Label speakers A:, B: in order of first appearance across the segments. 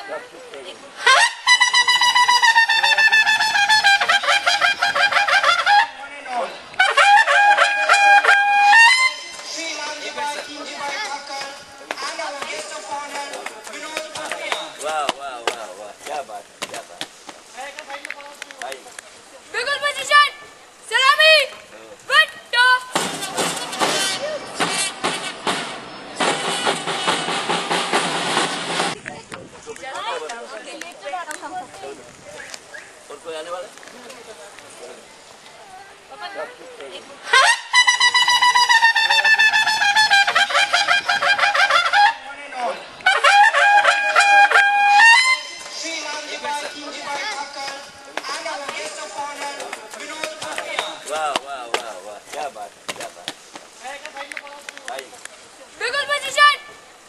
A: वाह वाह वाह वाह, क्या बात है, क्या बात है।
B: बिल्कुल पोजीशन, सलामी, बट्टो।
A: और कोई आने वाला? वाह वाह वाह वाह, क्या बात है, क्या बात है।
B: बिल्कुल पोजीशन,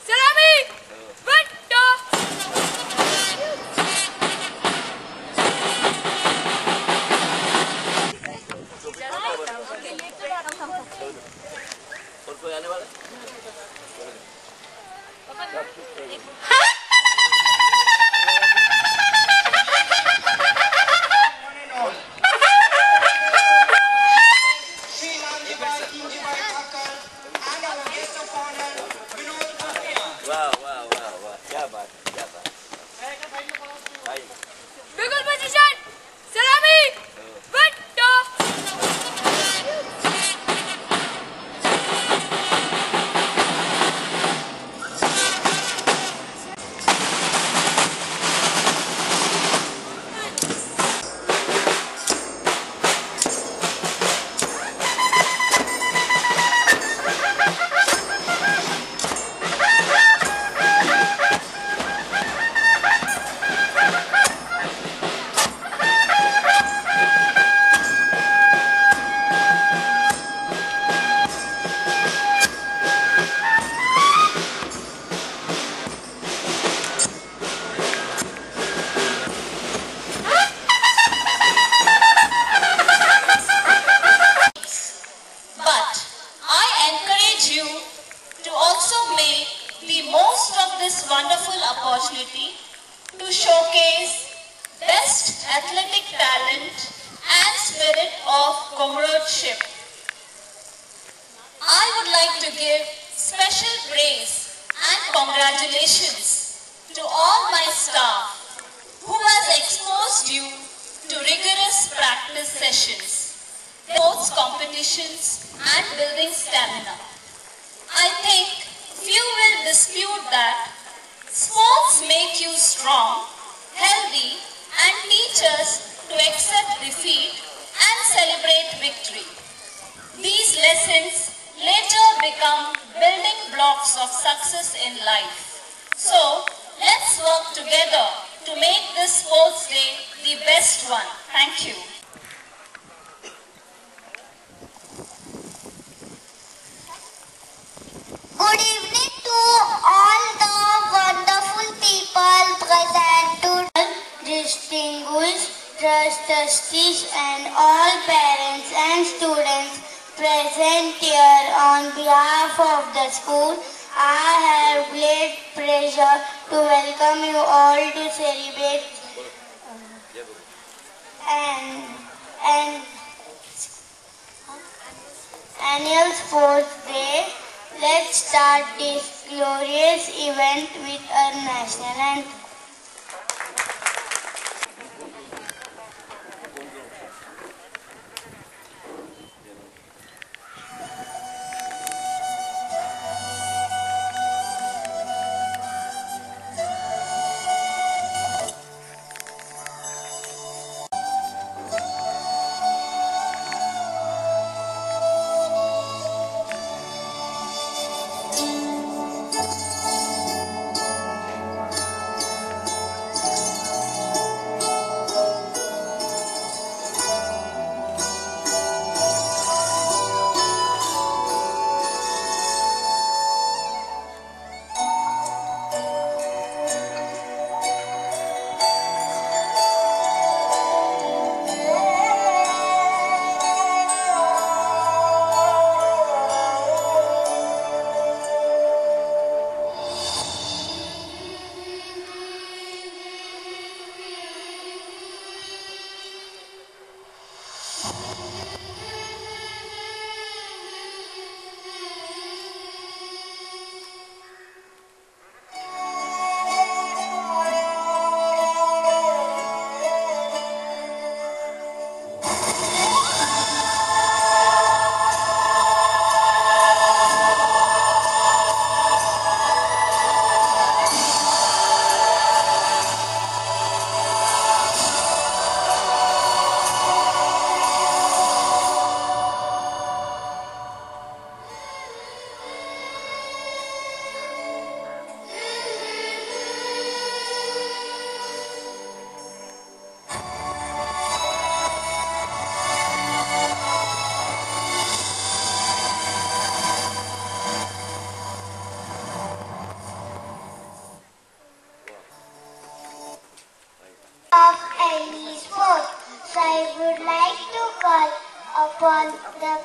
B: सलामी, बट्टो।
A: और कोई आने वाला? वाह वाह वाह वाह, क्या बात है, क्या बात है।
B: बिल्कुल पोजीशन, सलामी, Batto.
C: But I encourage you to also make the most of this wonderful opportunity to showcase best athletic talent and spirit of comradeship. I would like to give special praise and congratulations to all my staff who has exposed you to rigorous practice sessions, sports competitions and building stamina. I think few will dispute that sports make you strong, healthy and teach us to accept defeat and celebrate victory. These lessons later become building blocks of success in life. So, let's work together to make this sports day the best one. Thank you.
D: Good evening to all the wonderful people present today, distinguished trustees and all parents and students present here on behalf of the school. I have great pleasure to welcome you all to celebrate an annual sports day. Let's start this glorious event with our national anthem.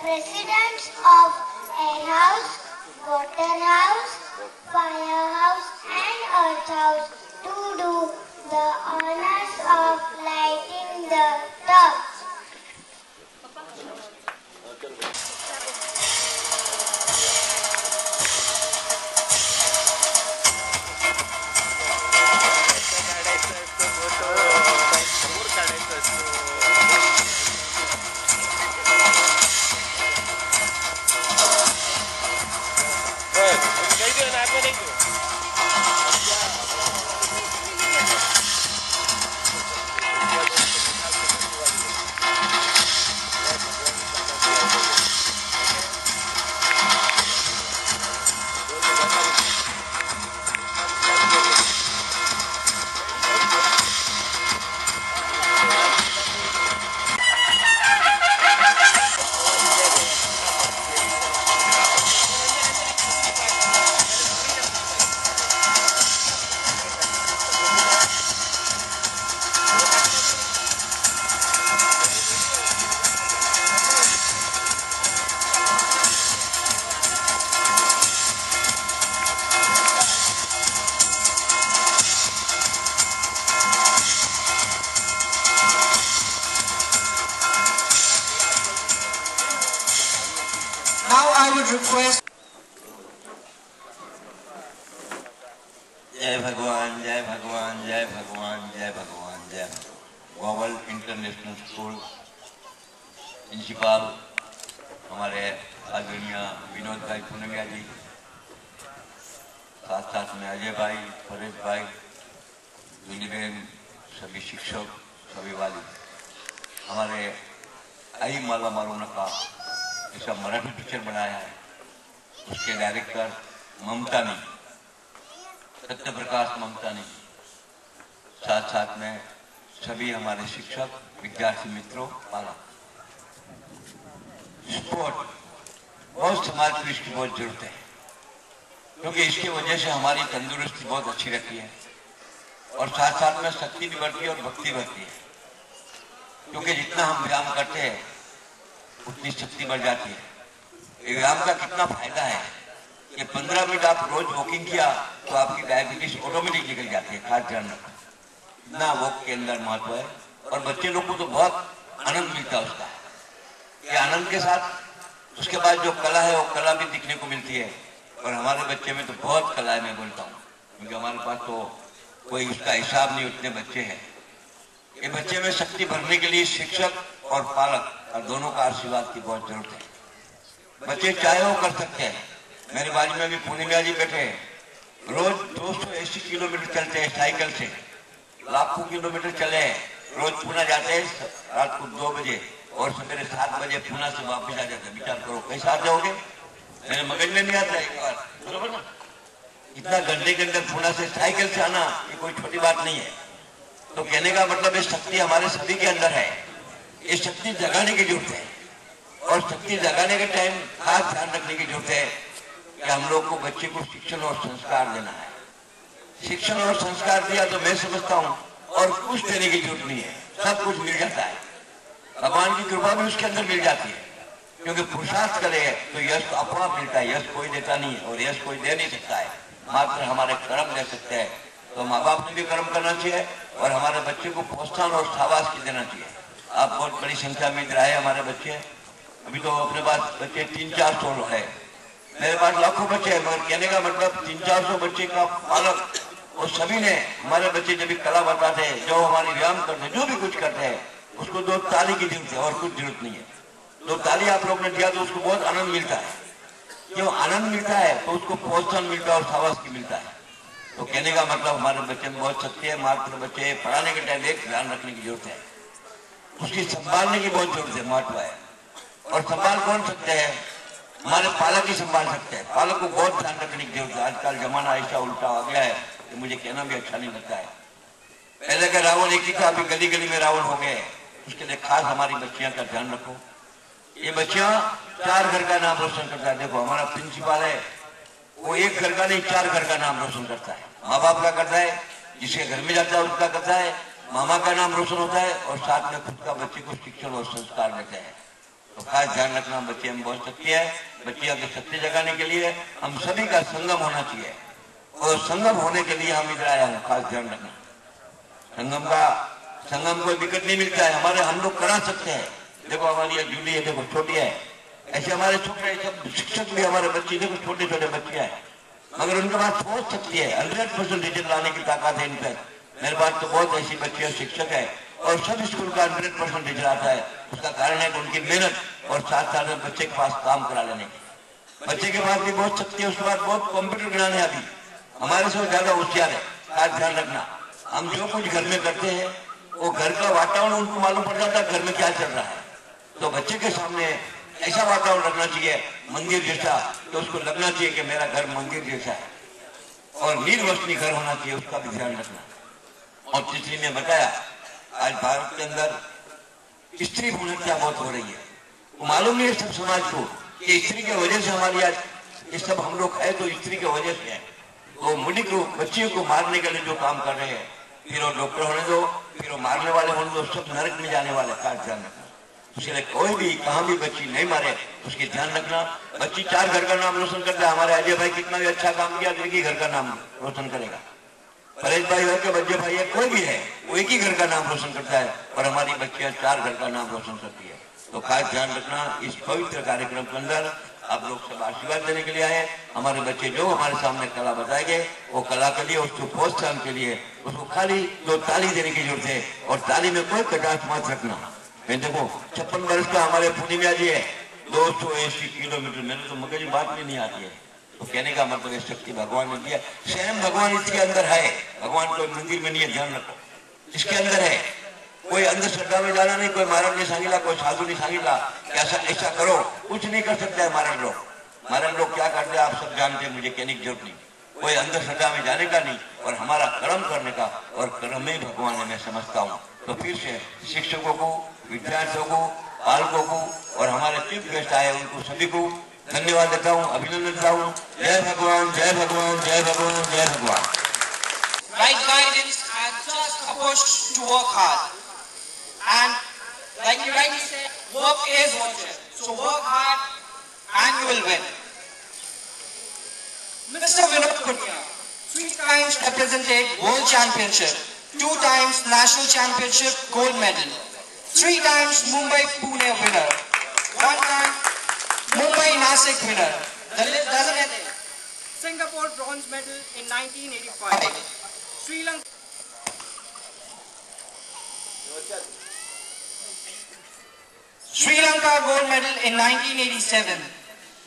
D: presidents of air house, water house, fire house and earth house to do the honors of lighting the torch.
E: Now I would request.
A: जय भगवान, जय भगवान, जय भगवान, जय भगवान, जय global international school principal हमारे आदरणीय विनोद भाई पूनमिया जी, साथ साथ में अजय भाई, परेश भाई, जूनीबेन, सभी शिक्षक, सभी वाली, हमारे आई माला मारूना का ऐसा मराठी पिक्चर बनाया है, उसके डायरेक्टर ममतानी, सत्य प्रकाश ममतानी, साथ साथ में सभी हमारे शिक्षक, विद्यार्थी मित्रों, पालक। स्पोर्ट बहुत समाज को इसकी बहुत जरूरत है, क्योंकि इसकी वजह से हमारी तंदुरुस्ती बहुत अच्छी रहती है और साथ साथ में शक्ति भी बढ़ती है और भक्ति बढ़ती है, क्योंकि जितना हम व्यायाम करते हैं उतनी शक्ति बढ़ जाती है। व्यायाम का कितना फायदा है कि 15 मिनट आप रोज वॉकिंग किया तो आपकी डायबिटीज ऑटोमेटिक निकल जाती है, खास ध्यान रखना। इतना वॉक के अंदर महत्व है और बच्चे लोग को तो बहुत आनंद मिलता है उसका। ये आनंद के साथ उसके बाद जो कला है वो कला भी दिखने को मिलती है और हमारे बच्चे में तो बहुत कला है, मैं बोलता हूँ, क्योंकि हमारे पास तो कोई उसका हिसाब नहीं, उतने बच्चे हैं। ये बच्चे में शक्ति भरने के लिए शिक्षक और पालक और दोनों का आशीर्वाद की बहुत जरूरत है। बच्चे चाहे वो कर सकते हैं। मेरे बाजू में भी पूर्णिमा जी बैठे हैं, रोज 280 किलोमीटर चलते हैं साइकिल से, लाखों किलोमीटर चले, रोज पुणे जाते हैं रात को 2 बजे और सवेरे 7 बजे पुणे से वापस आ जाते हैं। विचार करो कैसे आ जाओगे, मेरे मगज में नहीं आता एक बार, बरोबर ना? इतना घंटे के अंदर पुणे से साइकिल से आना ये कोई छोटी बात नहीं है। तो कहने का मतलब ये शक्ति हमारे सभी के अंदर है, ये शक्ति जगाने की जरूरत है और शक्ति जगाने के टाइम खास ध्यान रखने की जरूरत है कि हम लोग को बच्चे को शिक्षण और संस्कार देना है। शिक्षण और संस्कार दिया तो मैं समझता हूँ और कुछ देने की जरूरत नहीं है, सब कुछ मिल जाता है। भगवान की कृपा भी उसके अंदर मिल जाती है, क्योंकि पुरुषार्थ करे तो यश तो अपना मिलता है, यश कोई देता नहीं है और यश कोई दे नहीं सकता है, मात्र हमारे कर्म दे सकते हैं। तो माँ बाप ने भी कर्म करना चाहिए और हमारे बच्चे को प्रोत्साहन और शाबाशी देना चाहिए। आप बहुत बड़ी संख्या में इधर आए हमारे बच्चे, अभी तो अपने पास बच्चे 300-400 है, मेरे पास लाखों बच्चे हैं, मगर कहने का मतलब 300-400 बच्चे का पालक और सभी ने हमारे बच्चे जब भी कला बताते हैं, जो हमारी व्यायाम करते हैं, जो भी कुछ करते हैं, उसको 2 ताली की जरूरत है और कुछ जरूरत नहीं है। 2 ताली आप लोग ने दिया तो उसको बहुत आनंद मिलता है। क्यों आनंद मिलता है तो उसको प्रोत्साहन मिलता है और शाबाशी मिलता है। तो कहने का मतलब हमारे बच्चे में बहुत शक्ति है, मात्र बच्चे पढ़ाने के टाइम एक ध्यान रखने की जरूरत है, उसकी संभालने की बहुत जरूरत है, महत्व है। और संभाल कौन सकते हैं? हमारे पालक ही संभाल सकते हैं। पालक को बहुत ध्यान रखने की जरूरत है। आजकल जमाना ऐसा उल्टा आ गया है कि मुझे कहना भी अच्छा नहीं लगता है। पहले का रावण एक ही था, अभी गली गली में रावण हो गए। उसके लिए खास हमारी बच्चियां का ध्यान रखो। ये बच्चियां 4 घर का नाम रोशन करता है। देखो हमारा प्रिंसिपल है, वो 1 घर का नहीं 4 घर का नाम रोशन करता है। माँ बाप का करता है, जिसके घर में जाता है उसका करता है, मामा का नाम रोशन होता है और साथ में खुद का बच्चे को शिक्षण और संस्कार देते हैं। तो खास ध्यान रखना, बच्चे में बहुत शक्ति है। बच्चियों की शक्ति जगाने के लिए हम सभी का संगम होना चाहिए, और संगम होने के लिए हम इधर आया हूँ। खास ध्यान रखना, संगम कोई विकट नहीं मिलता है, हमारे हम लोग करा सकते हैं। देखो हमारी एक जूली है, देखो छोटी है, ऐसे हमारे छोटे सब शिक्षक भी हमारे बच्चे देखो छोटे छोटे बच्चे हैं, मगर उनके पास बहुत शक्ति है, 100% रिजल्ट लाने की ताकत है इनपे। मेरे पास तो बहुत ऐसी बच्ची और शिक्षक है, और सब स्कूल का 100% रिजल्ट आता है। उसका कारण है कि उनकी मेहनत और साथ साथ में बच्चे के पास काम करा लेने की। बच्चे के पास भी बहुत शक्ति है, उसके बाद बहुत कंप्यूटर ज्ञान है, अभी हमारे से ज्यादा होशियार है। खास ध्यान रखना, हम जो कुछ घर में करते हैं वो घर का वातावरण उनको मालूम पड़ जाता है घर में क्या चल रहा है। तो बच्चे के सामने ऐसा वातावरण रखना चाहिए मंदिर जैसा, तो उसको लगना चाहिए कि मेरा घर मंदिर जैसा है, और निर्वसनी घर होना चाहिए, उसका भी ध्यान रखना। और तीसरी में बताया, आज भारत के अंदर स्त्री भ्रूण हत्या बहुत हो रही है। वो मालूम नहीं है सब समाज को कि स्त्री की वजह से हमारी आज ये सब हम लोग है, तो स्त्री की वजह से है। वो मुड़ी को बच्चियों को मारने के लिए जो काम कर रहे हैं, फिर वो डॉक्टर होने दो, फिर वो मारने वाले होने दो, सब नरक में जाने वाले। खास ध्यान रखना, इसलिए कोई भी कहाँ भी बच्ची नहीं मारे, उसकी ध्यान रखना। बच्ची 4 घर का नाम रोशन करता है। हमारे अजय भाई कितना भी अच्छा काम किया, एक ही घर का नाम रोशन करेगा। परेश भाई है कि बच्चे भाई है, कोई भी है, वो एक ही घर का नाम रोशन करता है, और हमारी बच्चियां 4 घर का नाम रोशन करती है। तो खास ध्यान रखना, इस पवित्र कार्यक्रम के अंदर आप लोग सब आशीर्वाद देने के लिए आए। हमारे बच्चे जो हमारे सामने कला बताएंगे, वो कला के लिए, उसको प्रोत्साहन के लिए उसको खाली 2 ताली देने की जरूरत है, और ताली में कोई कटाक्ष मत रखना। मैं देखो 56 वर्ष का हमारे पूर्णिमा जी है, 280 किलोमीटर, मेरे तो मगज बात में नहीं आती है। तो कहने का मतलब शक्ति भगवान ने दिया, स्वयं भगवान इसके अंदर है। भगवान कोई मंदिर में नहीं है, ध्यान रखो, इसके अंदर है। कोई अंधश्रद्धा में जाना नहीं, कोई महाराज ने सांगिला, कोई साधु ने सांगिला ऐसा करो, कुछ नहीं कर सकता है महाराज लोग क्या करते हैं आप सब जानते हैं, मुझे कहने की जरूरत नहीं। कोई अंधश्रद्धा में जाने का नहीं, और हमारा कर्म करने का, और कर्म में भगवान है, मैं समझता हूँ। तो फिर से शिक्षकों को, विद्यार्थियों को, पालकों को, और हमारे चीफ गेस्ट आए उनको सभी को धन्यवाद देता हूँ, अभिनंदन देता हूँ। जय भगवान, जय भगवान, जय भगवान, जय भगवान।
E: Right guidance and just a push to work hard. And like you rightly said, work is worship. So work hard and you will win. Mr. Vinod Punya, 3 times represented World Championship, 2 times National Championship gold medal, 3 times Mumbai Pune winner, 1 time Mumbai Nasik winner. The list doesn't end there.
F: Singapore bronze medal in 1985. Sri Lanka.
E: Sri Lanka gold medal in 1987.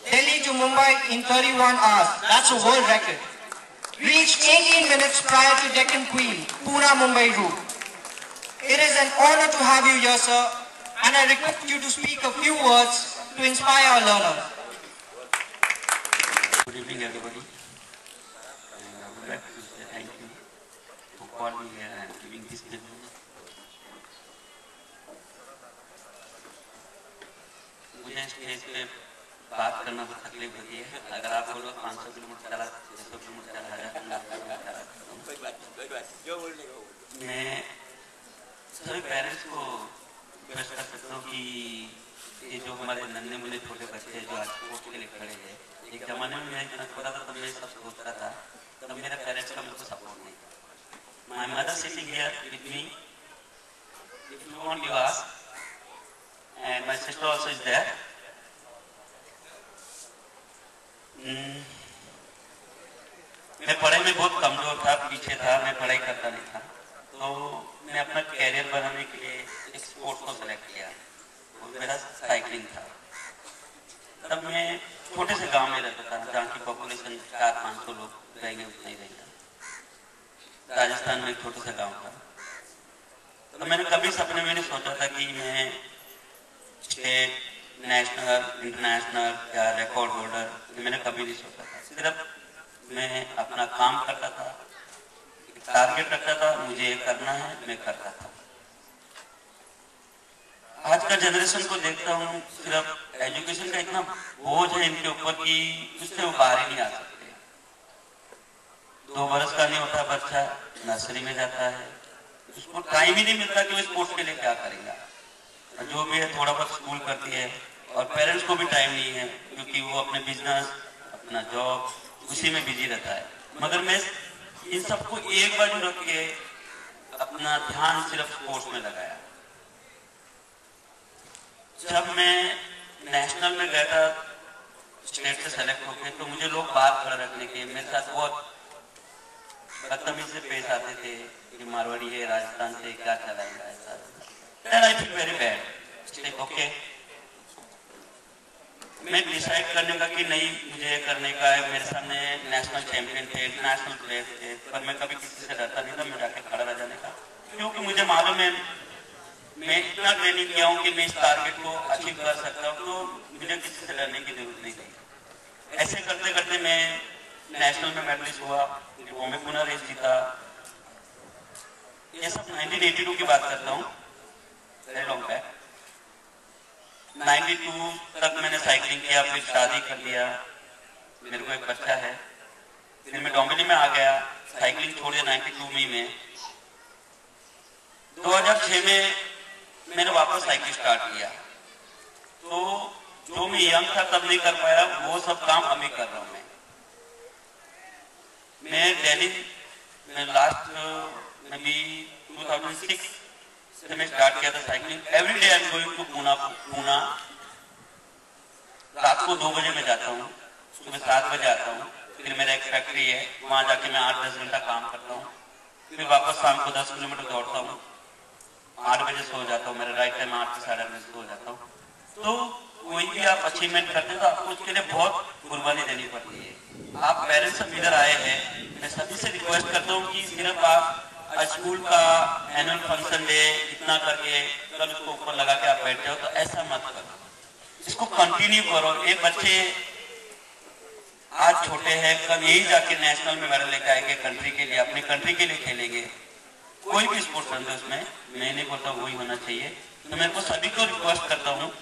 E: Delhi to Mumbai in 31 hours. That's a world record. Reached 18 minutes prior to Deccan Queen, Pune-Mumbai route. It is an honor to have you here, sir, and I request you to speak a few words to inspire our learners.
G: Good evening, everybody. And I would like to say thank you for calling me here and giving this tribute. मुझे stage पे बात करना बहुत तकलीफ होती है। अगर आप बोलो 500 किलोमीटर चला, 600 किलोमीटर चला, 1000 किलोमीटर चला, मैं सभी पेरेंट्स को रिक्वेस्ट कर सकता हूँ कि ये जो हमारे नन्हे मुन्ने छोटे बच्चे हैं जो आज स्पोर्ट्स के लिए खड़े हैं, एक जमाने में मैं इतना छोटा था तब मैं सब सोचता था, तब मेरे पेरेंट्स का मुझे सपोर्ट नहीं था। My mother sitting here with me, if you want you ask, and my sister also is there. मैं पढ़ाई में बहुत कमजोर था, पीछे था, मैं पढ़ाई करता नहीं था, तो मैं अपना कैरियर बनाने के लिए एक स्पोर्ट्स को सेलेक्ट किया, और मेरा साइकिलिंग था। तब मैं छोटे से गांव में रहता था, जहाँ की पॉपुलेशन 400-500 लोग रहेंगे, उतना ही रहेगा। राजस्थान में एक छोटे से गांव था। तो मैंने कभी सपने में नहीं सोचा था कि मैं स्टेट, नेशनल, इंटरनेशनल या रिकॉर्ड होल्डर, मैंने कभी नहीं सोचा था। सिर्फ मैं अपना काम करता था, टारगेट रखता था, मुझे ये करना है, मैं करता था। आज का जनरेशन को देखता हूँ, सिर्फ एजुकेशन का इतना बोझ है इनके ऊपर कि उससे वो बाहर ही नहीं आ सकते। 2 बरस का नहीं होता बच्चा, नर्सरी में जाता है, उसको टाइम ही नहीं मिलता कि वो स्पोर्ट्स के लिए क्या करेगा। जो भी है थोड़ा बहुत स्कूल करती है, और पेरेंट्स को भी टाइम नहीं है क्योंकि वो अपने बिजनेस, अपना जॉब, उसी में बिजी रहता है। मगर मैं इन सबको एक बार रख के अपना ध्यान सिर्फ स्पोर्ट्स में लगाया। जब मैं नेशनल में गया था स्टेट से सेलेक्ट होके, तो मुझे लोग बाहर खड़ा रखने के मेरे साथ बहुत बदतमीजी से पेश आते थे कि मारवाड़ी है, राजस्थान से, क्या चलाएगा ऐसा। Then I feel very bad. Okay, मैं डिसाइड करने का कि नहीं मुझे ये करने का है। मेरे सामने नेशनल चैंपियन थे, इंटरनेशनल प्लेयर थे, पर मैं कभी किसी से डरता नहीं था। मैं जाके खड़ा रह जाने का, क्योंकि मुझे मालूम है मैं इतना ट्रेनिंग किया हूँ कि मैं इस टारगेट को अचीव कर सकता हूँ, तो मुझे किसी से डरने की जरूरत नहीं थी। ऐसे करते करते मैं नेशनल में मेडलिस्ट हुआ, बॉम्बे पुणे रेस जीता। ये सब 1982 की बात करता हूँ, वेरी लॉन्ग बैक। 92 तक मैंने साइकिलिंग किया, फिर शादी कर लिया, मेरे को एक बच्चा है। फिर मैं डोंबिवली में आ गया, साइकिलिंग छोड़ दिया 92 में। मैं 2006 में मैंने वापस साइकिल स्टार्ट किया। तो जो मैं यंग था तब नहीं कर पाया, वो सब काम अभी कर रहा हूँ। मैं दिल्ली में लास्ट में भी 2006 से मैं स्टार्ट किया था cycling. Every day I am going to Poona. रात को 2 बजे मैं जाता हूँ, सुबह 7 बजे आता हूँ। फिर मेरा एक फैक्ट्री है, वहां जाके मैं 8-10 घंटा काम करता हूँ। फिर वापस शाम को 10 किलोमीटर दौड़ता हूँ, 8 बजे सो जाता हूँ। मेरा राइट टाइम 8 से 8:30 बजे सो जाता हूँ। तो कोई भी आप अचीवमेंट करते हैं तो आपको उसके लिए बहुत कुर्बानी देनी पड़ती है। आप पेरेंट्स सब इधर आए हैं, मैं सभी से रिक्वेस्ट करता हूँ कि सिर्फ आप स्कूल का एनुअल फंक्शन डे इतना करके कल उसको ऊपर लगा के आप बैठ जाओ, तो ऐसा मत करो, इसको कंटिन्यू करो। एक बच्चे आज छोटे हैं, कल यही जाके नेशनल में मेडल लेके आएंगे, कंट्री के लिए, अपनी कंट्री के लिए खेलेंगे। कोई भी स्पोर्ट्स अंदर उसमें मैं नहीं बोलता वही होना चाहिए। तो मैं तो सभी को रिक्वेस्ट करता हूँ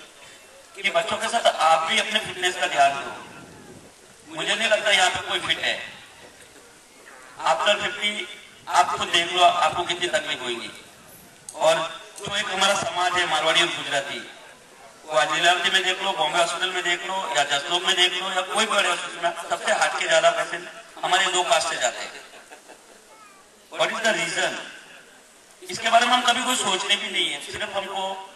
G: कि बच्चों के साथ आप भी अपने फिटनेस का ध्यान दो। मुझे नहीं लगता यहाँ पे कोई फिट है। आफ्टर 50 आप खुद देख लो आपको कितनी तकलीफ होगी। और जो एक हमारा समाज है मारवाड़ी और गुजराती, वो लीलावती में देख लो, बॉम्बे हॉस्पिटल में देख लो, या जसलोक में देख लो, या कोई बड़े हॉस्पिटल में, सबसे हार्ट के ज्यादा पेशेंट हमारे 2 कास्ट से जाते हैं। What is the reason? इसके बारे में हम कभी कोई सोचने भी नहीं है। सिर्फ हमको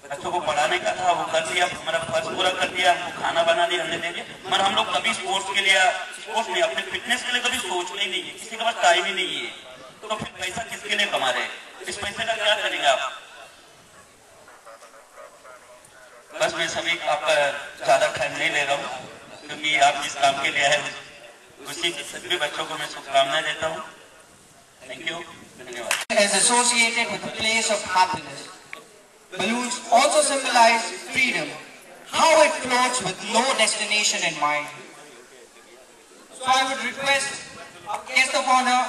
G: बच्चों को पढ़ाने का था, वो कर दिया, हमारा फर्ज पूरा कर दिया, हमको खाना बना दिया, हमने दे दिया। मगर हम लोग कभी स्पोर्ट्स के लिए, स्पोर्ट्स नहीं, अपने फिटनेस के लिए कभी सोचने ही नहीं है। किसी के पास टाइम ही नहीं है, तो फिर पैसा किसके लिए कमा रहे? इस पैसे का क्या करेंगे आप? बस मैं सभी आपका ज्यादा टाइम नहीं ले रहा हूँ, क्योंकि आप जिस काम के लिए आए उसी सभी बच्चों को मैं शुभकामनाएं देता हूँ। थैंक यू, धन्यवाद।
E: Is associated with the place of happiness. Balloons also symbolize freedom, how it floats with no destination in mind. So I would request our guest of honor,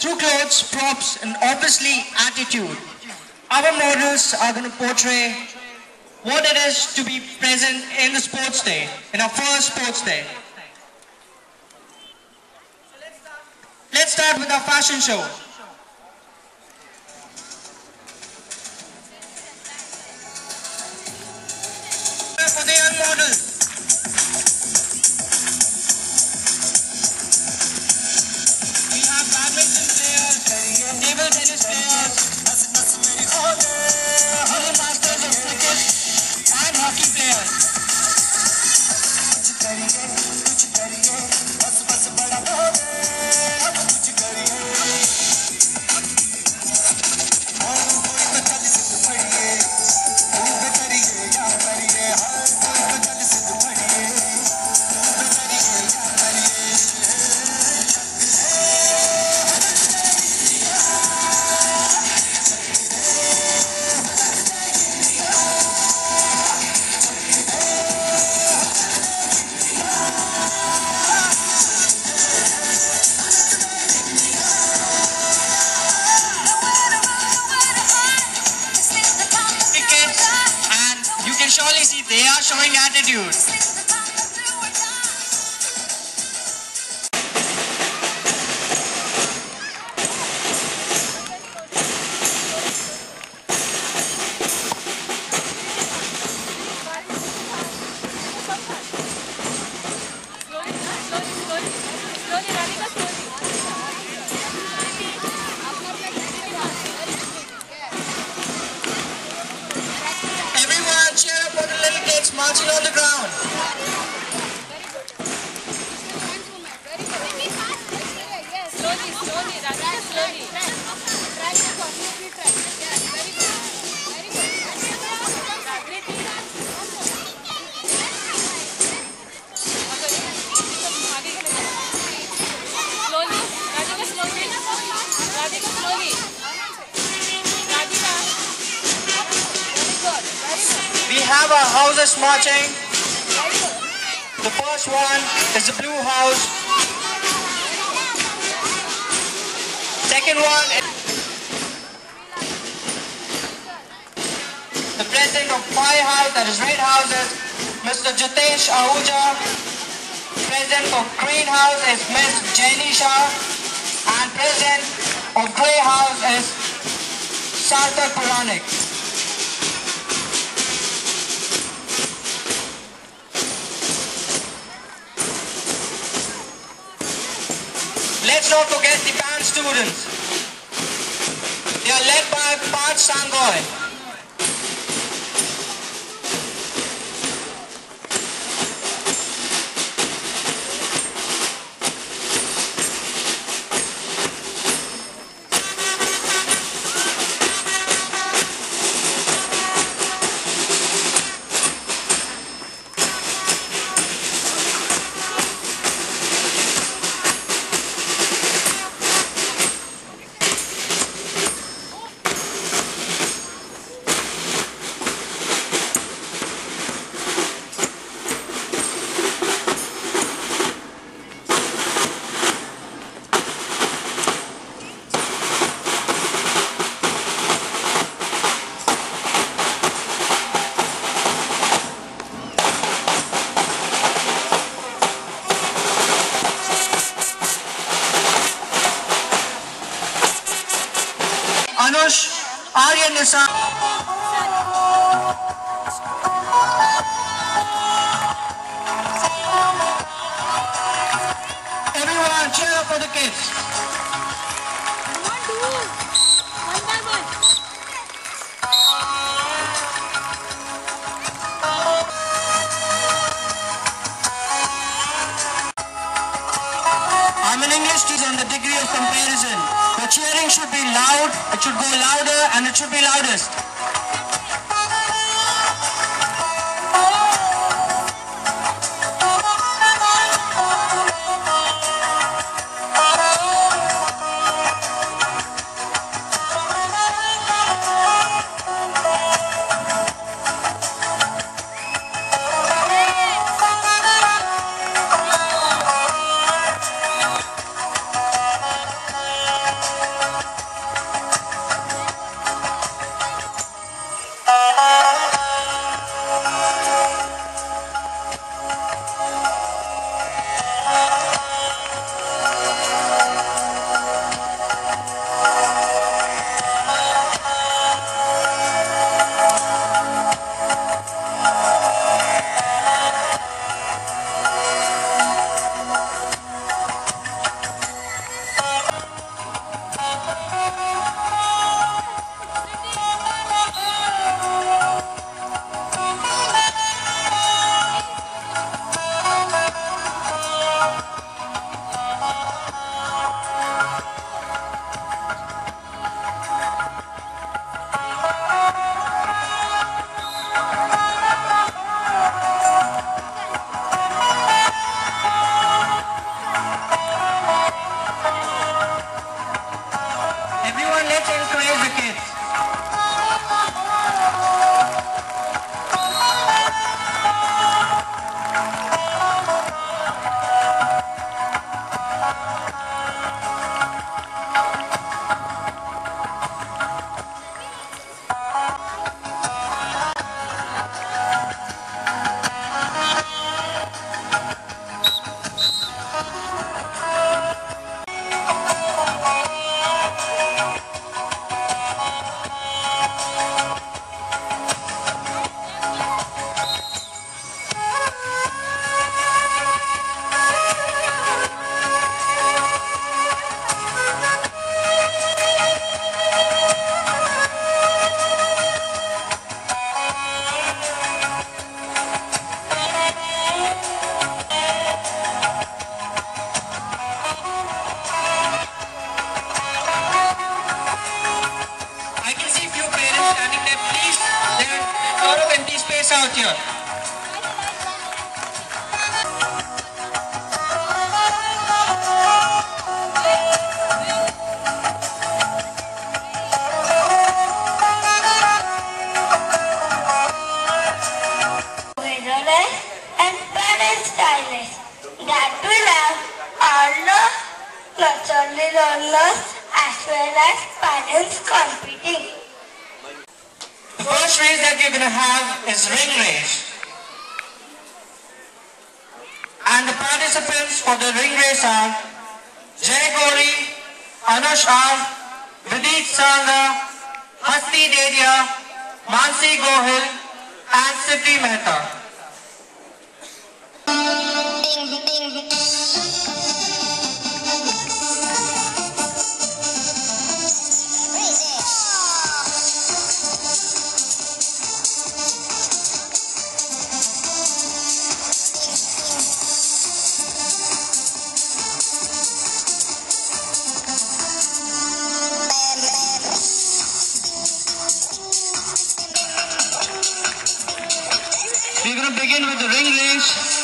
E: through clothes, props, and obviously attitude, our models are going to portray what it is to be present in the sports day, in our first sports day. Let's start with our fashion show. For the young model. tennis players, masters of cricket and hockey players. Surely see they are showing attitude. Everyone cheer up for the little kids marching on the ground.
B: Slowly, slowly, Radhika, slowly. Try to completely try. Yes, very good. Very good. Slowly, Radhika, slowly. Radhika, slowly. Radhika. Very good. Very good.
E: We have our houses marching.
B: Very good.
E: The first one is the blue house. Second one is the president of Phi House, that is Red Houses, Mr. Jitesh Ahuja. President of Green House is Ms. Jenny Shah. And president of Grey House is Sarthak Puranik. Let's not forget the band students. They are led by Parth Sangoy. Anush, Aryan Nisa. Everyone cheer up for the kids.
B: One, two. One by one.
E: I'm an English teacher in the degree of comparison. The cheering should be loud, it should go louder, and it should be loudest. Let's encourage the kids. I can see few parents standing there. Please, there's a lot of empty space out here.
D: Visualize and parent stylist that will have all the not only learners as well as parents competing.
E: The first race that we're going to have is ring race. And the participants for the ring race are Jay Gori, Anush R, Vidit Sanga, Hasti Dedia, Mansi Gohil, and Siddhi Mehta. We're going to begin with the ring race.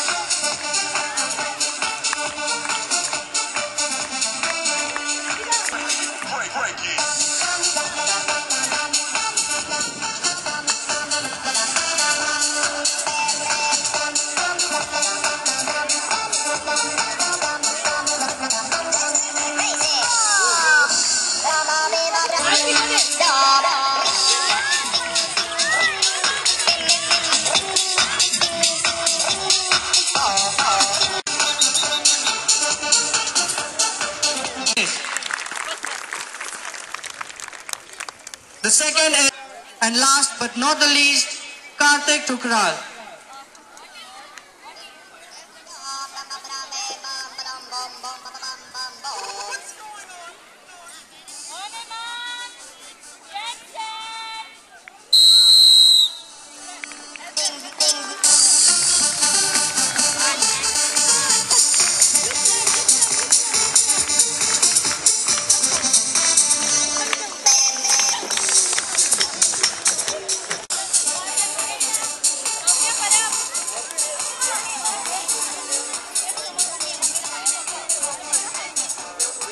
E: The second and last but not the least, Karthik Thukral.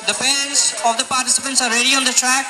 E: The parents of the participants are ready on the track.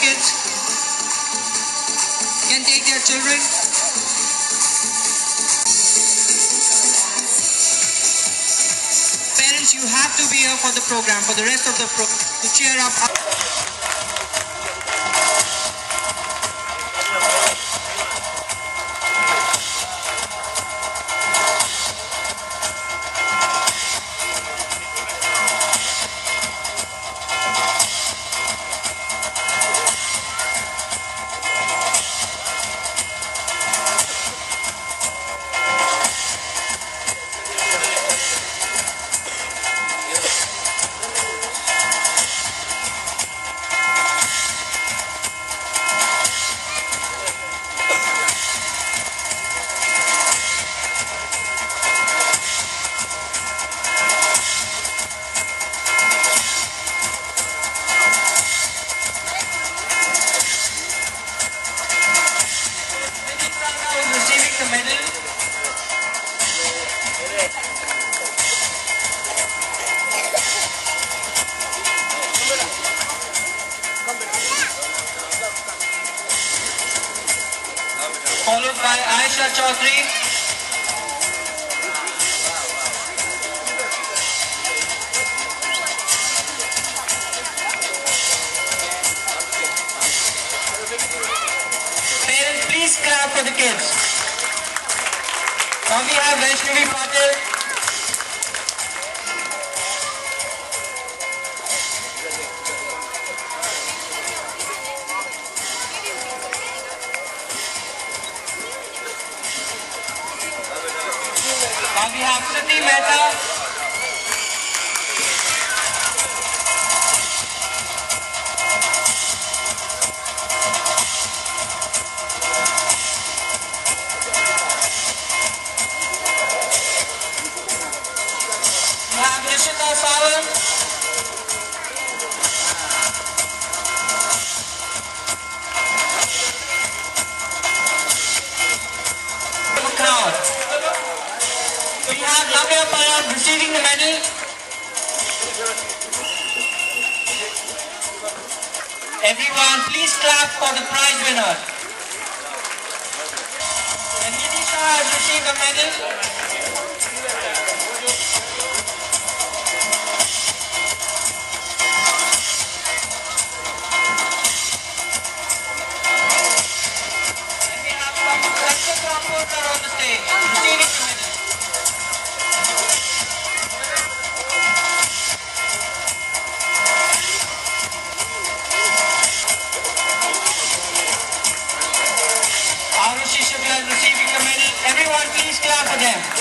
E: kids can take their children. Parents, you have to be here for the program, for the rest of the program, to cheer up. Followed by Aisha Chaudhary. Parents, please clap for the kids. Now we have Vaishnavi Patil. Now we have Sati Mehta. We have Nishita Sawant. We have Lavya Parab receiving the medal. Everyone, please clap for the prize winner. And Nidisha has received a medal. And we have Lakshya Kampurkar on the stage receiving the medal. Arushi Shukla is receiving the medal. Everyone please clap for them.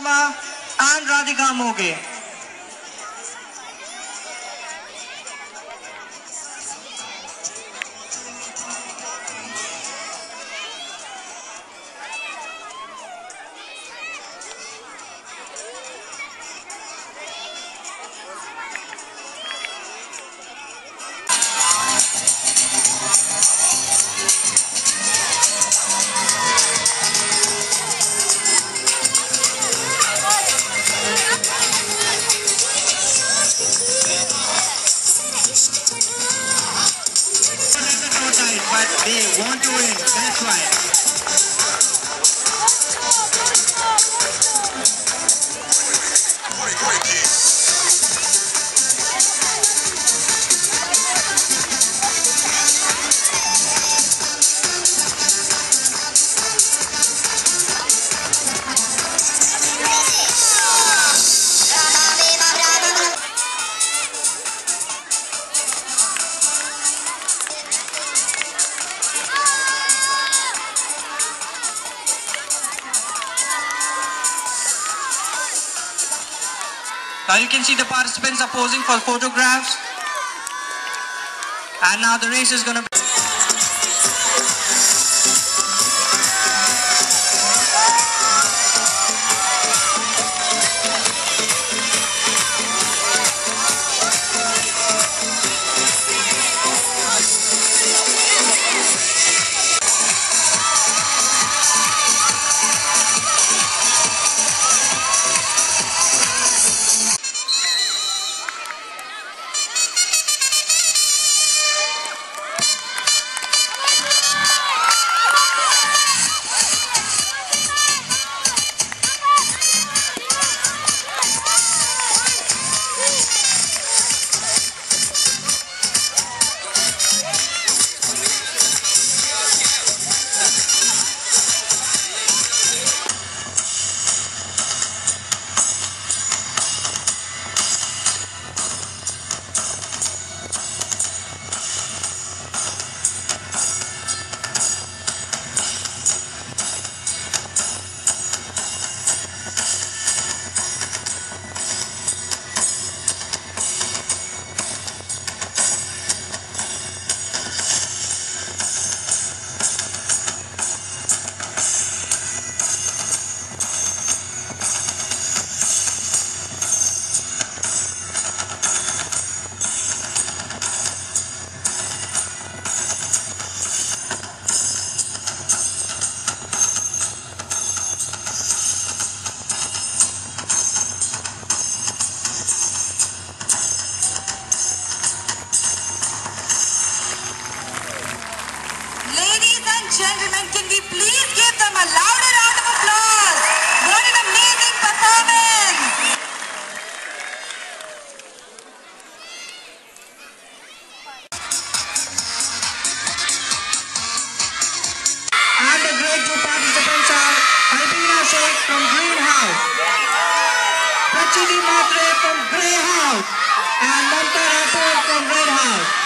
E: Sharma and Radhika Moge. But they want to win, that's why. Now you can see the participants are posing for photographs. And now the race is going to be...
H: Gentlemen, can we please give them a louder round of applause? What an amazing performance! And the great two participants are Albina Sheikh from Green House, Prachidi Matre from Grey House, and Mamta Rathore from Red House.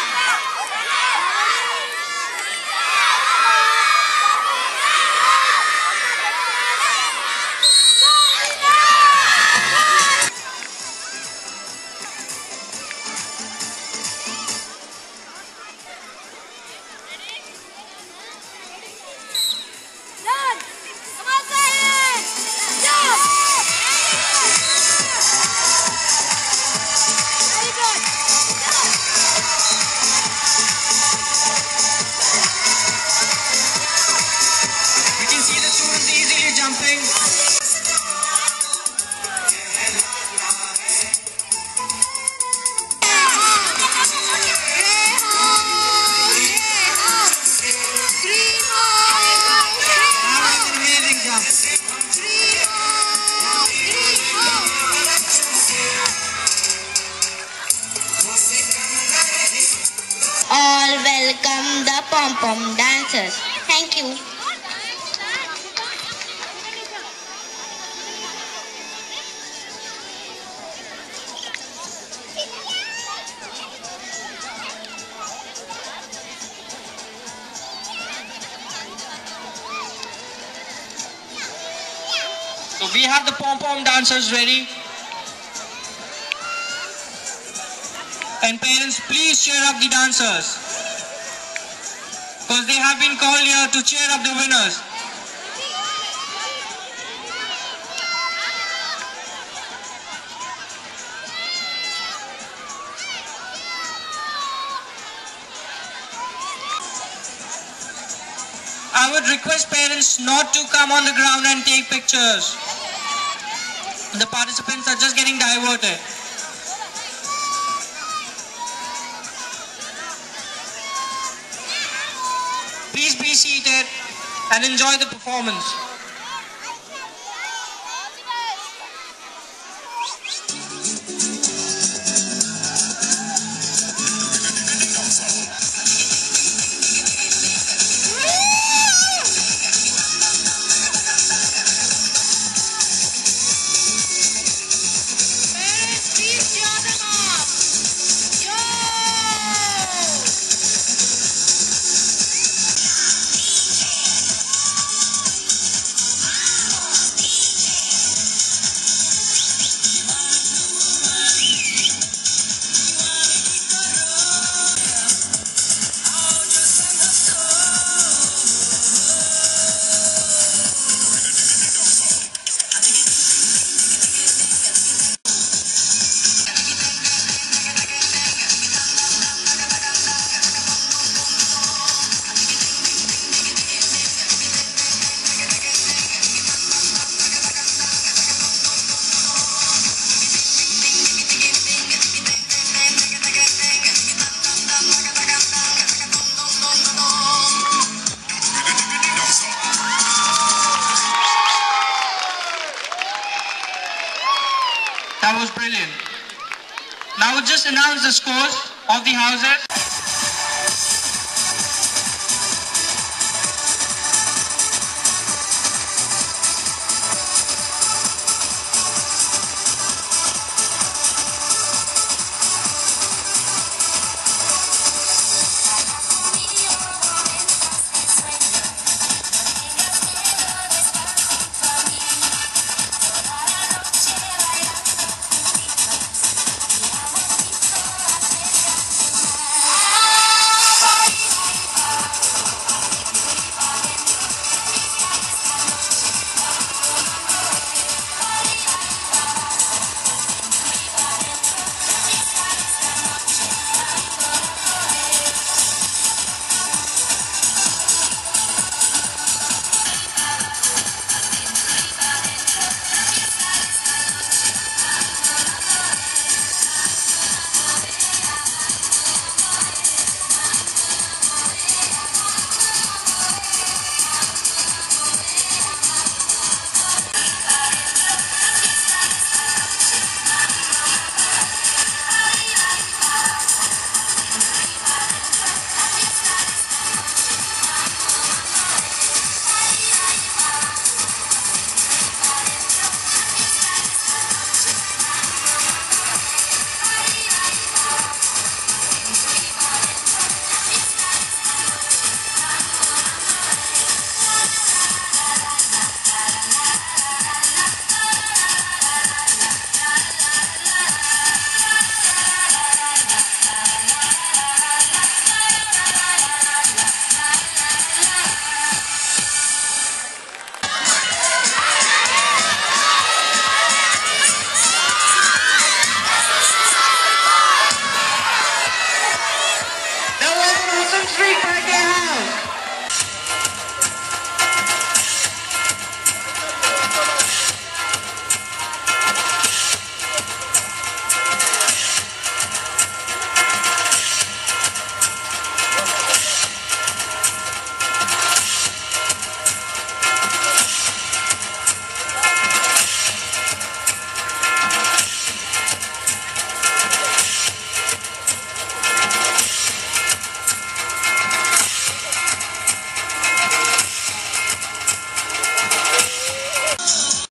D: All welcome the pom-pom dancers. Thank you.
E: So we have the pom-pom dancers ready. And parents, please cheer up the dancers, because they have been called here to cheer up the winners. I would request parents not to come on the ground and take pictures. The participants are just getting diverted. Please be seated and enjoy the performance. That was brilliant. Now we'll just announce the scores of the houses.